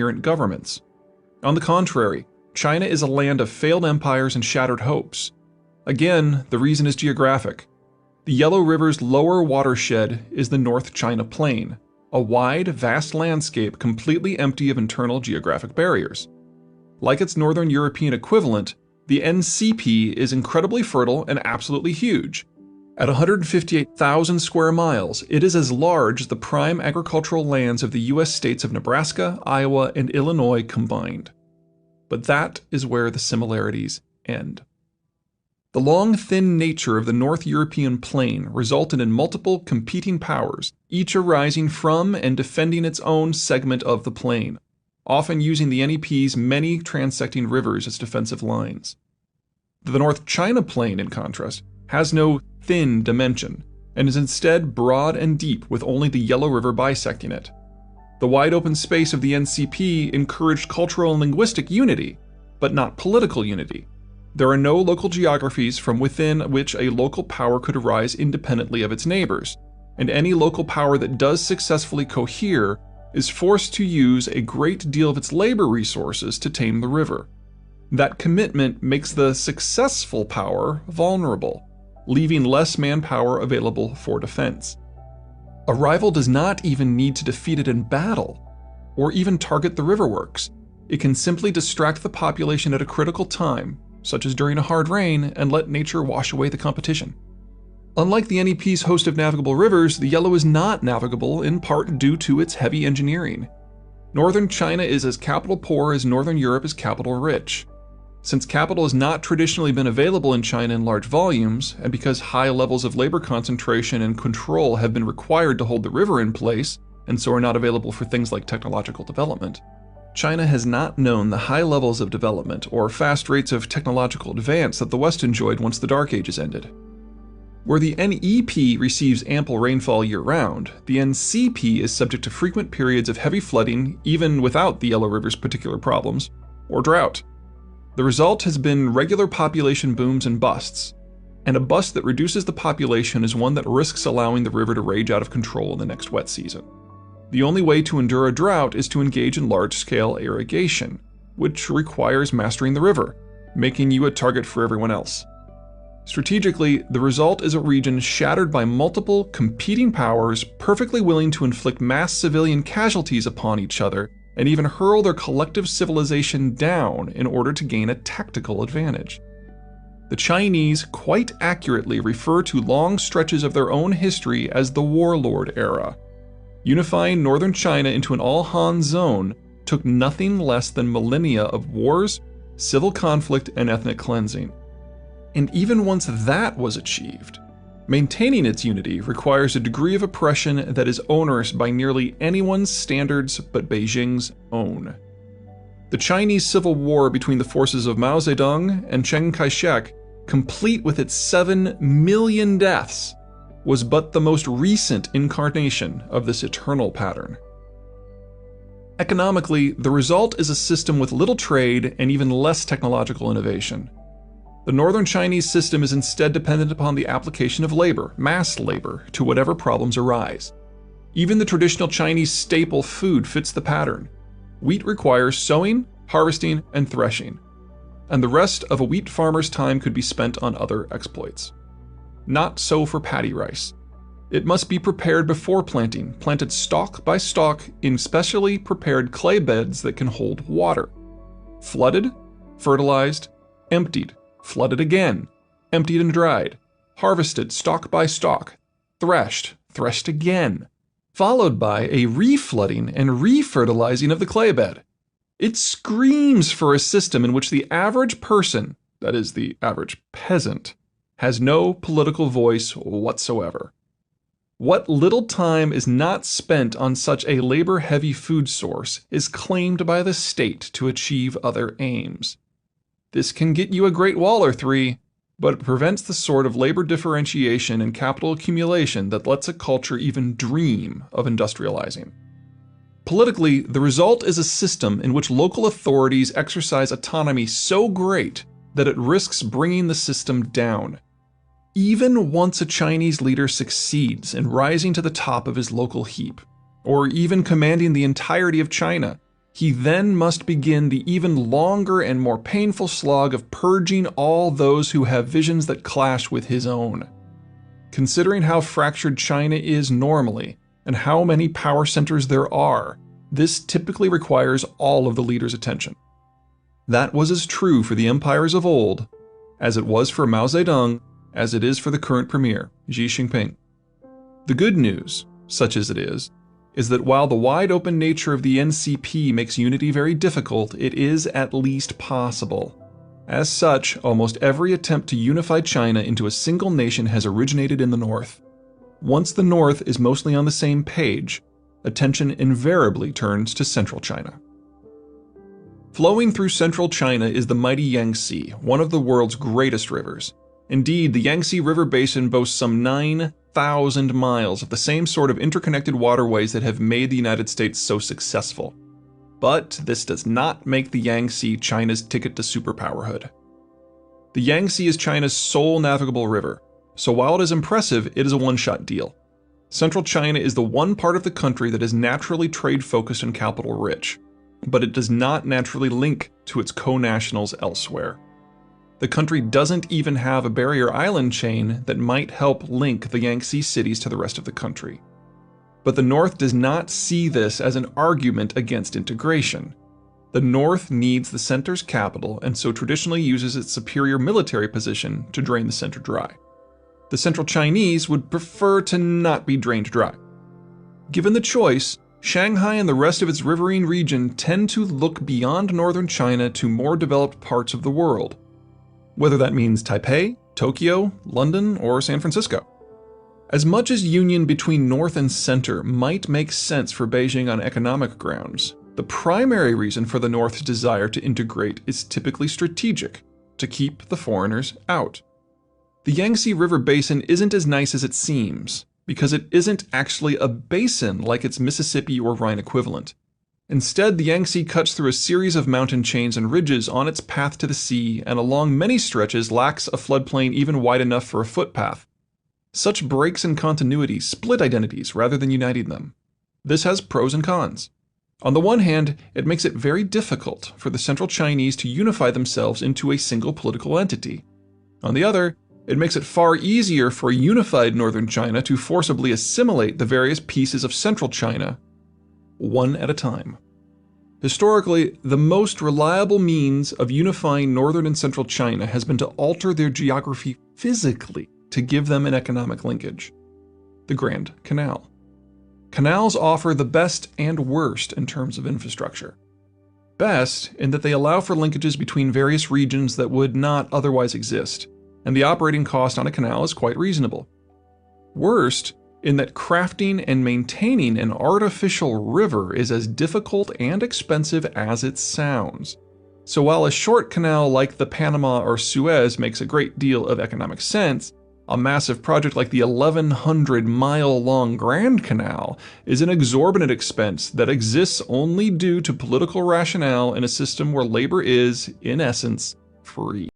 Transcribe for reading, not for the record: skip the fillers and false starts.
incoherent governments. On the contrary, China is a land of failed empires and shattered hopes. Again, the reason is geographic. The Yellow River's lower watershed is the North China Plain, a wide, vast landscape completely empty of internal geographic barriers. Like its Northern European equivalent, the NCP is incredibly fertile and absolutely huge. At 158,000 square miles, it is as large as the prime agricultural lands of the US states of Nebraska, Iowa, and Illinois combined. But that is where the similarities end. The long, thin nature of the North European plain resulted in multiple competing powers, each arising from and defending its own segment of the plain, often using the NEP's many transecting rivers as defensive lines. The North China Plain, in contrast, has no thin dimension, and is instead broad and deep with only the Yellow River bisecting it. The wide open space of the NCP encouraged cultural and linguistic unity, but not political unity. There are no local geographies from within which a local power could arise independently of its neighbors, and any local power that does successfully cohere is forced to use a great deal of its labor resources to tame the river. That commitment makes the successful power vulnerable, leaving less manpower available for defense. A rival does not even need to defeat it in battle, or even target the riverworks. It can simply distract the population at a critical time, such as during a hard rain, and let nature wash away the competition. Unlike the NEP's host of navigable rivers, the Yellow is not navigable in part due to its heavy engineering. Northern China is as capital poor as Northern Europe is capital rich. Since capital has not traditionally been available in China in large volumes, and because high levels of labor concentration and control have been required to hold the river in place, and so are not available for things like technological development, China has not known the high levels of development or fast rates of technological advance that the West enjoyed once the Dark Ages ended. Where the NEP receives ample rainfall year-round, the NCP is subject to frequent periods of heavy flooding, even without the Yellow River's particular problems, or drought. The result has been regular population booms and busts, and a bust that reduces the population is one that risks allowing the river to rage out of control in the next wet season. The only way to endure a drought is to engage in large-scale irrigation, which requires mastering the river, making you a target for everyone else. Strategically, the result is a region shattered by multiple competing powers perfectly willing to inflict mass civilian casualties upon each other and even hurl their collective civilization down in order to gain a tactical advantage. The Chinese quite accurately refer to long stretches of their own history as the Warlord Era. Unifying northern China into an all-Han zone took nothing less than millennia of wars, civil conflict, and ethnic cleansing. And even once that was achieved, maintaining its unity requires a degree of oppression that is onerous by nearly anyone's standards but Beijing's own. The Chinese Civil War between the forces of Mao Zedong and Chiang Kai-shek, complete with its 7 million deaths, was but the most recent incarnation of this eternal pattern. Economically, the result is a system with little trade and even less technological innovation. The northern Chinese system is instead dependent upon the application of labor, mass labor, to whatever problems arise. Even the traditional Chinese staple food fits the pattern. Wheat requires sowing, harvesting, and threshing, and the rest of a wheat farmer's time could be spent on other exploits. Not so for paddy rice. It must be prepared before planting, planted stalk by stalk in specially prepared clay beds that can hold water. Flooded, fertilized, emptied, flooded again, emptied and dried, harvested stalk by stalk, threshed, threshed again, followed by a reflooding and refertilizing of the clay bed. It screams for a system in which the average person, that is, the average peasant, has no political voice whatsoever. What little time is not spent on such a labor-heavy food source is claimed by the state to achieve other aims. This can get you a Great Wall or three, but it prevents the sort of labor differentiation and capital accumulation that lets a culture even dream of industrializing. Politically, the result is a system in which local authorities exercise autonomy so great that it risks bringing the system down. Even once a Chinese leader succeeds in rising to the top of his local heap, or even commanding the entirety of China, he then must begin the even longer and more painful slog of purging all those who have visions that clash with his own. Considering how fractured China is normally, and how many power centers there are, this typically requires all of the leader's attention. That was as true for the empires of old as it was for Mao Zedong, as it is for the current premier, Xi Jinping. The good news, such as it is that while the wide-open nature of the NCP makes unity very difficult, it is at least possible. As such, almost every attempt to unify China into a single nation has originated in the North. Once the North is mostly on the same page, attention invariably turns to central China. Flowing through central China is the mighty Yangtze, one of the world's greatest rivers. Indeed, the Yangtze River Basin boasts some 9,000 miles of the same sort of interconnected waterways that have made the United States so successful. But this does not make the Yangtze China's ticket to superpowerhood. The Yangtze is China's sole navigable river, so while it is impressive, it is a one-shot deal. Central China is the one part of the country that is naturally trade-focused and capital-rich, but it does not naturally link to its co-nationals elsewhere. The country doesn't even have a barrier island chain that might help link the Yangtze cities to the rest of the country. But the North does not see this as an argument against integration. The North needs the center's capital and so traditionally uses its superior military position to drain the center dry. The Central Chinese would prefer to not be drained dry. Given the choice, Shanghai and the rest of its riverine region tend to look beyond northern China to more developed parts of the world, whether that means Taipei, Tokyo, London, or San Francisco. As much as union between North and Center might make sense for Beijing on economic grounds, the primary reason for the North's desire to integrate is typically strategic, to keep the foreigners out. The Yangtze River Basin isn't as nice as it seems, because it isn't actually a basin like its Mississippi or Rhine equivalent. Instead, the Yangtze cuts through a series of mountain chains and ridges on its path to the sea, and along many stretches lacks a floodplain even wide enough for a footpath. Such breaks in continuity split identities rather than uniting them. This has pros and cons. On the one hand, it makes it very difficult for the Central Chinese to unify themselves into a single political entity. On the other, it makes it far easier for a unified northern China to forcibly assimilate the various pieces of central China, one at a time. Historically, the most reliable means of unifying northern and central China has been to alter their geography physically to give them an economic linkage. The Grand Canal. Canals offer the best and worst in terms of infrastructure. Best in that they allow for linkages between various regions that would not otherwise exist, and the operating cost on a canal is quite reasonable. Worst in that crafting and maintaining an artificial river is as difficult and expensive as it sounds. So while a short canal like the Panama or Suez makes a great deal of economic sense, a massive project like the 1,100-mile-long Grand Canal is an exorbitant expense that exists only due to political rationale in a system where labor is, in essence, free.